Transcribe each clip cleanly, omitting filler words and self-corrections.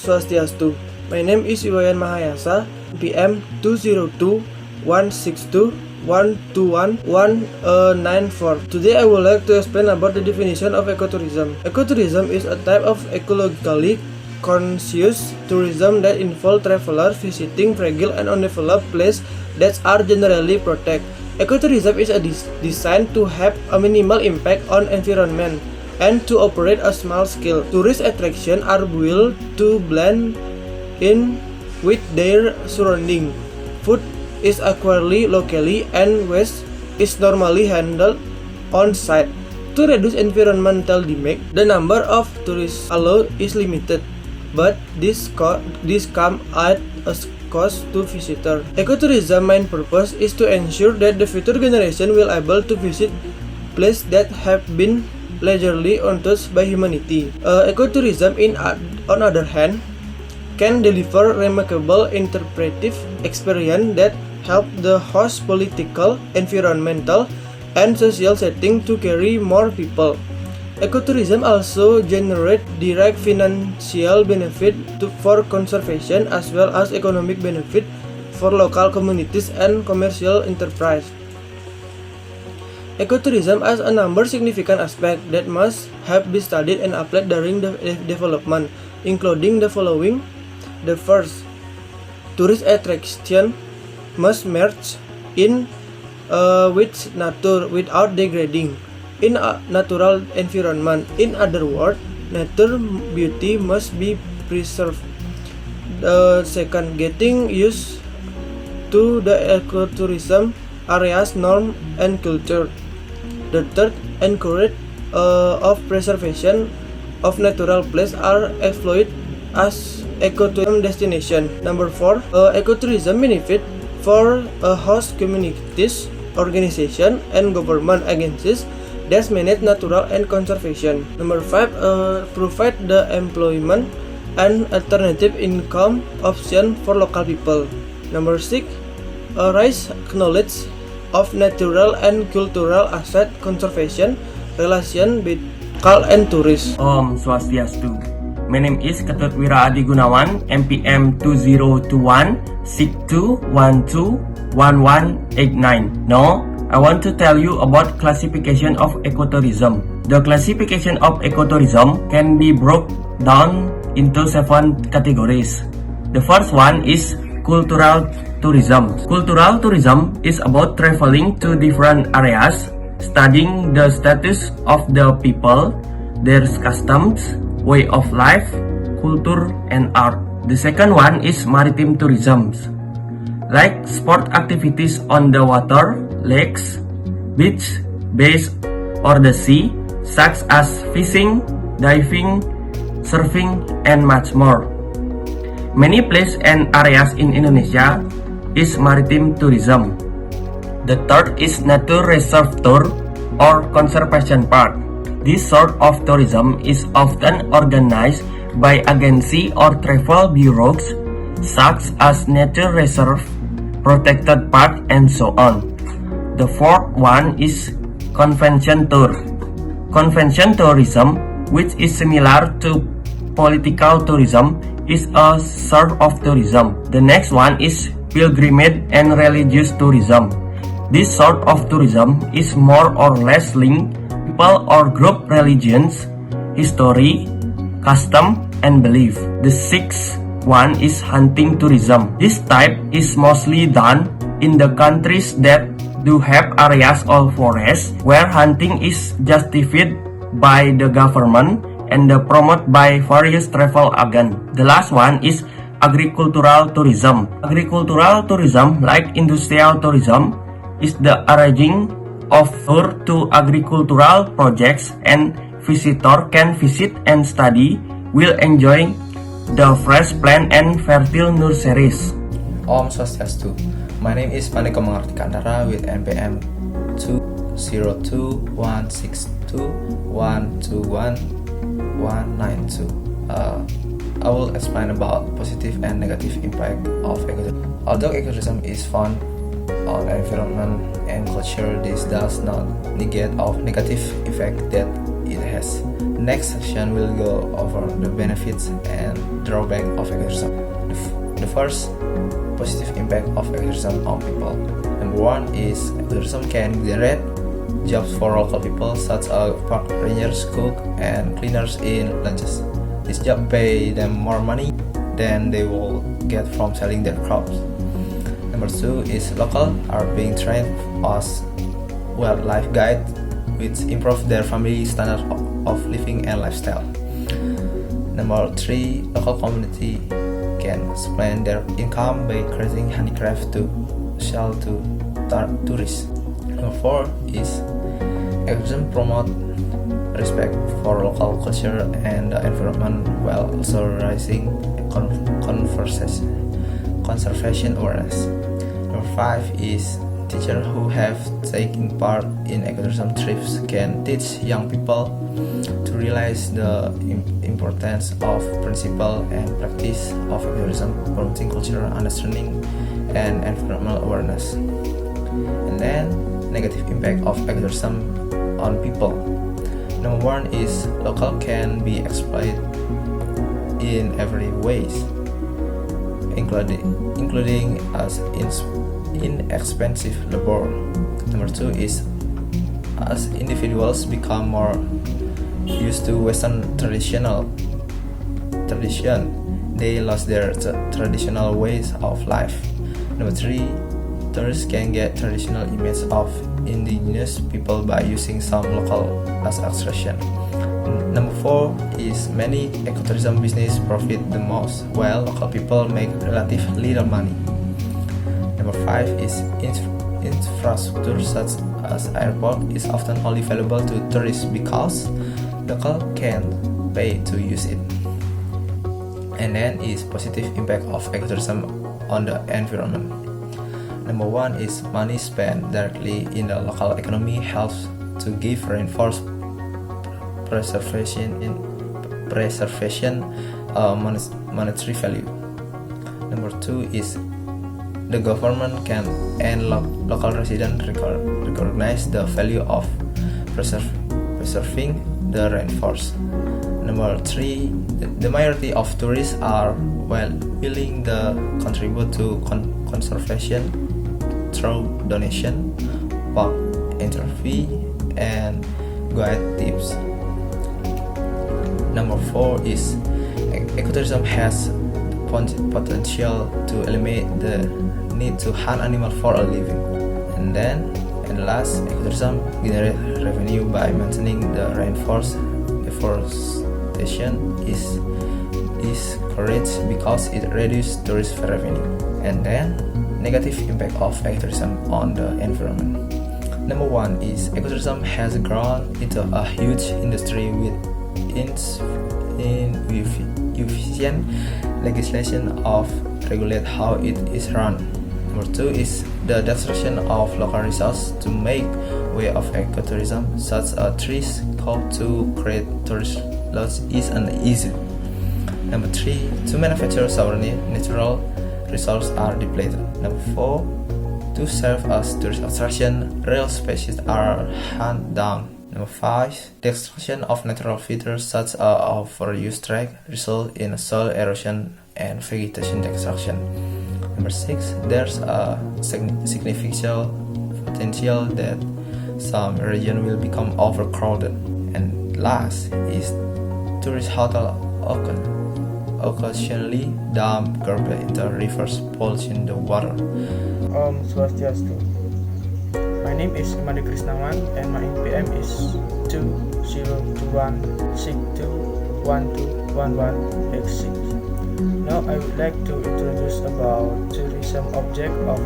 Swastiastu. My name is Iwayan Mahayasa, PM 202-162-121-194. Today I would like to explain about the definition of ecotourism. Ecotourism is a type of ecologically conscious tourism that involves travelers visiting fragile and undeveloped places that are generally protected. Ecotourism is designed to have a minimal impact on environment and to operate a small scale. Tourist attractions are built to blend in with their surrounding. Food is acquired locally and waste is normally handled on site. To reduce environmental damage, the number of tourists allowed is limited, but this comes at a cost to visitors. Ecotourism's main purpose is to ensure that the future generation will able to visit places that have been largely untouched by humanity. Ecotourism, on other hand, can deliver remarkable interpretive experience that help the host political, environmental, and social setting to carry more people. Ecotourism also generates direct financial benefit for conservation as well as economic benefit for local communities and commercial enterprise. Ecotourism has a number of significant aspects that must have been studied and applied during the development, including the following. The first, tourist attraction must merge in with nature without degrading in a natural environment. In other words, nature beauty must be preserved. The second, getting used to the ecotourism areas norm and culture. The third, encourage of preservation of natural places are exploited as ecotourism destination. Number 4, ecotourism benefit for host communities, organization, and government agencies that manage natural and conservation. Number 5, provide the employment and alternative income option for local people. Number 6, raise knowledge of natural and cultural asset conservation relation between local and tourists. Om Swastiastu. My name is Ketut Wira Adi Gunawan, MPM 2021-6212-1189. Now, I want to tell you about classification of ecotourism. The classification of ecotourism can be broken down into 7 categories. The first one is cultural tourism. Cultural tourism is about traveling to different areas, studying the status of the people, their customs, way of life, culture, and art. The second one is maritime tourism, like sport activities on the water, lakes, beach, bays, or the sea, such as fishing, diving, surfing, and much more. Many places and areas in Indonesia is maritime tourism. The third is nature reserve tour or conservation park. This sort of tourism is often organized by agency or travel bureaus such as nature reserve, protected park, and so on. The fourth one is convention tour. Convention tourism, which is similar to political tourism, is a sort of tourism. The next one is pilgrimage and religious tourism. This sort of tourism is more or less linked people or group religions, history, custom, and belief. The sixth one is hunting tourism. This type is mostly done in the countries that do have areas of forest where hunting is justified by the government and promoted by various travel agents. The last one is agricultural tourism. Agricultural tourism, like industrial tourism, is the arranging of tour to agricultural projects, and visitor can visit and study while enjoying the fresh plant and fertile nurseries. Om Swastiastu. My name is Paniko Mangartikandara with NPM 202-162-121-192. I will explain about positive and negative impact of ecotourism. Although ecotourism is found on environment and culture, this does not negate of negative effect that it has. has. Next section will go over the benefits and drawback of ecotourism. The first positive impact of ecotourism on people. Number one is ecotourism can generate jobs for local people such as park rangers, cook, and cleaners in villages. This job pay them more money than they will get from selling their crops. Number two is local are being trained as wildlife guide, which improve their family standard of living and lifestyle. Number three, local community can supplement their income by creating handicraft to sell to tourists. Number four is ecotourism promote respect for local culture and the environment while also raising conservation awareness. Number five is teachers who have taken part in ecotourism trips can teach young people to realize the importance of principle and practice of ecotourism, promoting cultural understanding and environmental awareness. And then negative impact of ecotourism on people. Number one is local can be exploited in every ways, including as inexpensive labor. Number two is as individuals become more used to Western tradition, they lost their traditional ways of life. Number three, tourists can get traditional image of indigenous people by using some local as attraction. Number four is many ecotourism business profit the most, while local people make relatively little money. Number five is infrastructure such as airport is often only available to tourists because local can pay to use it. And then is positive impact of ecotourism on the environment. Number one is money spent directly in the local economy helps to give reinforced preservation monetary value. Number two is the government can and local residents recognize the value of preserving the rainforest. Number three, the majority of tourists are willing to contribute to conservation through donation, park entry fee, and guide tips. Number four is ecotourism has potential to eliminate the need to hunt animals for a living. And last, ecotourism generates revenue by maintaining the rainforest. Deforestation is discouraged because it reduces tourist revenue. And then negative impact of ecotourism on the environment. Number one is ecotourism has grown into a huge industry with insufficient legislation of regulate how it is run. Number two is the destruction of local resources to make way of ecotourism, such as trees cut to create tourist lodges is uneasy. Number three, to manufacture sovereignty, natural resources are depleted. Number four, to serve as tourist attraction, real species are hunted down. Number five, the destruction of natural features such as overuse track result in soil erosion and vegetation destruction. Number six, there's a significant potential that some region will become overcrowded. And last is tourist hotel occasionally dump garbage into rivers, polluting the water. Swastiastu. My name is Imadi Krisnawan and my NPM is 2026212111x6. Now I would like to introduce about tourism object of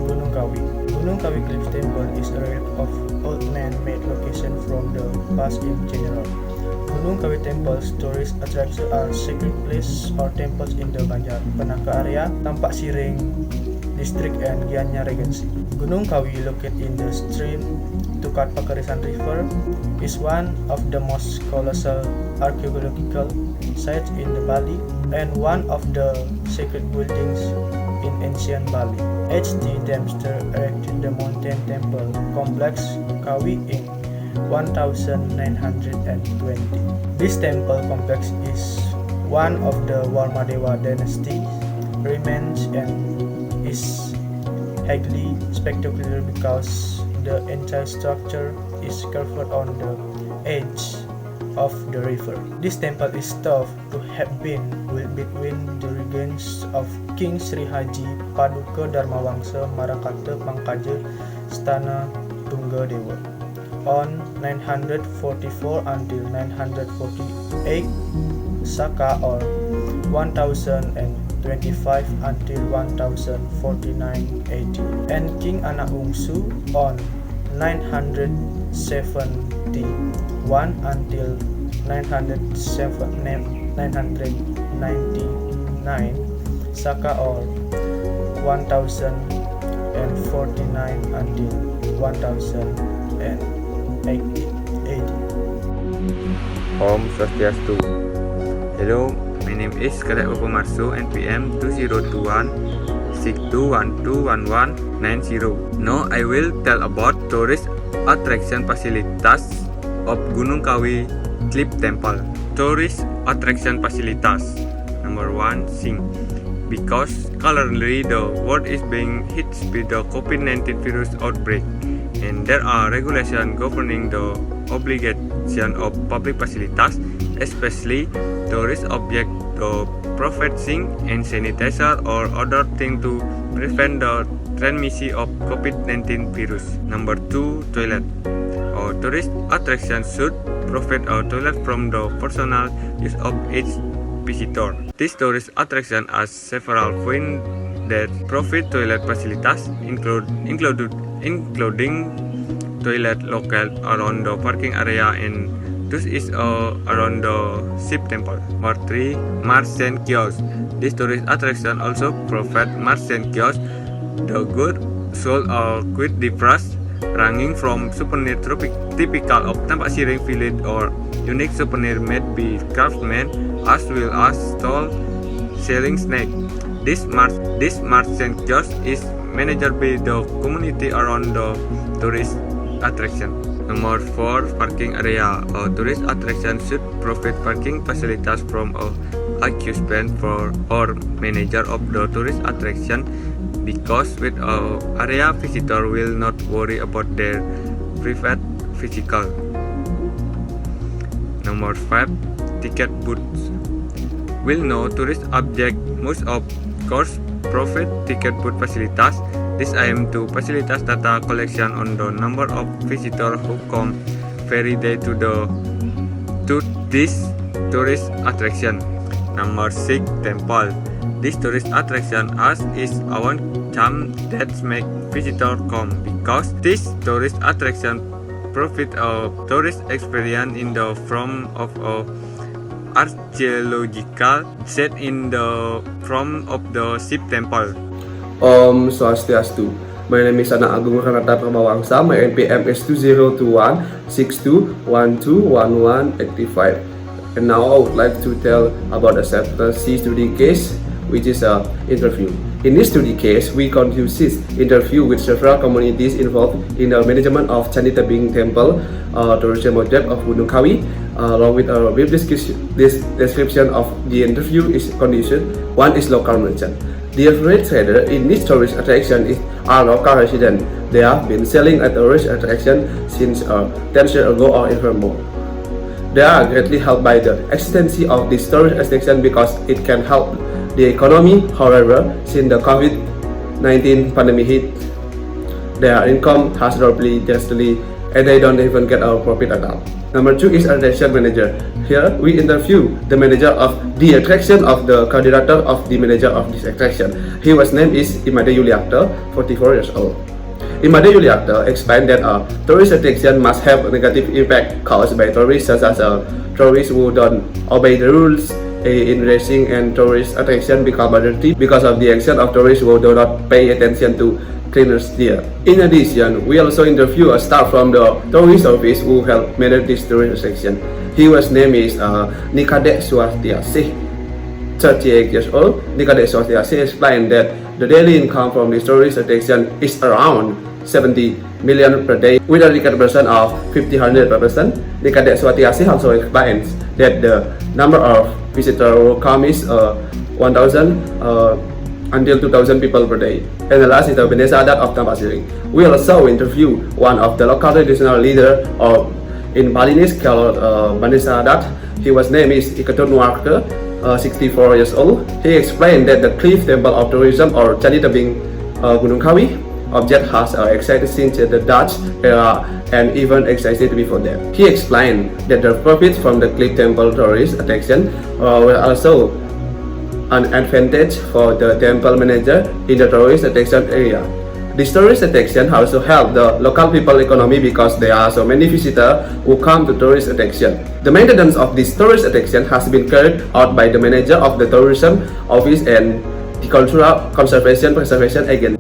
Gunung Kawi. Gunung Kawi Cliff Temple is a relic of old man-made location from the past in general. Gunung Kawi Temple's tourist attraction are sacred places or temples in the Banjar, Penaka area, Tampak Siring District and Gianyar Regency. Gunung Kawi, located in the stream Tukat Pakarisan River, is one of the most colossal archaeological sites in the Bali and one of the sacred buildings in ancient Bali. H.T. Dempster erected the mountain temple complex Kawi in 1920. This temple complex is one of the Warmadewa dynasty remains and is highly spectacular because the entire structure is curved on the edge of the river. This temple is thought to have been built between the reigns of King Sri Haji Paduka Dharmawangsa Marakata Pangkaja Stana Tunggadewa on 944 until 948 Saka or 1025 until 1049 AD, and King Anaungsu on 971 until 999 Saka or 1049 until 1080 AD. Om Swastiastu. Hello, my name is Kadek Upamarsu, NPM 2021-62121190. Now I will tell about tourist attraction facilitas of Gunung Kawi Cliff Temple. Tourist attraction facilitas. Number 1, Sing. Because currently the world is being hit with the COVID-19 virus outbreak, and there are regulations governing the obligation of public facilities, especially tourist object, the professing and sanitizer or other thing to prevent the transmission of COVID-19 virus. Number 2, toilet. Our tourist attraction should provide a toilet from the personal use of each visitor. This tourist attraction has several points that provide toilet facilities, including toilet located around the parking area and this is around the Shiv temple. Number 3, merchant kiosk. This tourist attraction also provide merchant kiosk. The goods sold are quite diverse, ranging from souvenir typical of Tampak Siring village or unique souvenir made by craftsmen, as well as stall selling snacks. This merchant kiosk is managed by the community around the tourist attraction. Number 4, parking area. A tourist attraction should provide parking facilities from a occupant for or manager of the tourist attraction, because with a area visitor will not worry about their private vehicle. Number 5, ticket booths. Will know tourist object most of course provide ticket booth facilities. This aim to facilitate data collection on the number of visitors who come every day to this tourist attraction. Number 6, temple. This tourist attraction is one charm that make visitors come, because this tourist attraction provide a tourist experience in the form of a archaeological set in the form of the Shiv temple. Om Swastiastu. My name is Anak Agung Ranata Pramawangsa. My NPM is 2021-62121185. And now I would like to tell about a C study case, which is an interview. In this study case, we conducted interview with several communities involved in the management of Candi Tebing Temple, tourism object of Gunung Kawi. Along with a brief description of the interview is condition. 1 is local merchant. The average trader in this tourist attraction are local residents. They have been selling at tourist attraction since 10 years ago or even more. They are greatly helped by the existence of this tourist attraction because it can help the economy. However, since the COVID-19 pandemic hit, their income has dropped drastically and they don't even get a profit at all. Number 2 is attraction manager. Here we interview the manager of the attraction of the coordinator of the manager of this attraction. His name is Imade Yuliakta, 44 years old. Imade Yuliakta explained that a tourist attraction must have a negative impact caused by tourists, such as tourists who don't obey the rules in racing, and tourist attraction become dirty because of the action of tourists who do not pay attention to cleaners there. In addition, we also interview a staff from the tourist office who help manage this tourist attraction. His name is Nikadek Swastiasih, 38 years old. Nikadek Swastiasih explained that The daily income from this tourist attraction is around 70 million per day, with a ticket percent of 50 per person. The Cadet Swatiasi also explains that the number of visitors will come is 1,000 until 2,000 people per day. And the last is the Vanessa Adat of Tampak Siring. We also interview one of the local traditional leader of in Balinese called Vanessa Adat. His name is Ecotourism, 64 years old. He explained that the cliff temple of tourism or Candi Tebing Gunung Kawi object has existed since the Dutch era and even existed before that. He explained that the profits from the cliff temple tourist attraction were also an advantage for the temple manager in the tourist attraction area. This tourist attraction also help the local people economy because there are so many visitors who come to tourist attraction. The maintenance of this tourist attraction has been carried out by the manager of the tourism office and the cultural conservation preservation agent.